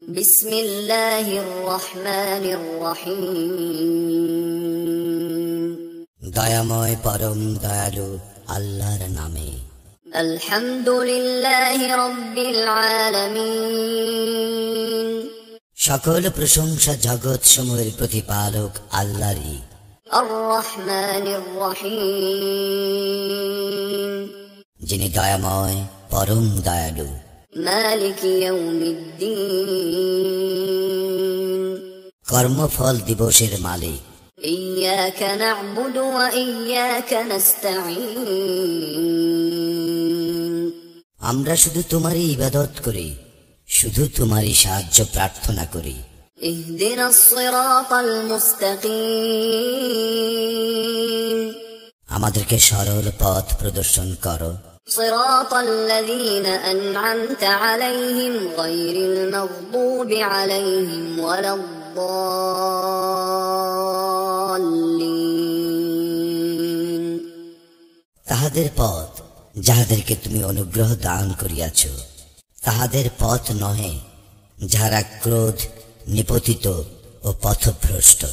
বিসমিল্লাহির রহমানির রহিম। দয়াময় পরম দয়ালু আল্লাহর নামে। আলহামদুলিল্লাহি রাব্বিল আলামিন। সকল প্রশংসা জগৎ সমূহের প্রতিপালক আল্লাহরই। আর রহমানির রহিম। যিনি দয়াময় পরম দয়ালু। মালিক ইয়াউমিদ্দিন। কর্মফল দিবসের মালিক। ইয়্যাকা না'বুদু ওয়া ইয়্যাকা নাস্তাঈন। আমরা শুধু তোমারই ইবাদত করি, শুধু তোমারই সাহায্য প্রার্থনা করি। ইহদিনাস সিরাতাল মুস্তাকিম। আমাদেরকে সরল পথ প্রদর্শন করো। সিরাতাল্লাযীনা আন'আমতা আলাইহিম গায়রিল মাগদুবি আলাইহিম ওয়ালাদ-দাল্লিন। তাহাদের পথ যাহাদেরকে তুমি অনুগ্রহ দান করিয়াছ, তাহাদের পথ নহে যাহারা ক্রোধ নিপতিত ও পথভ্রষ্ট।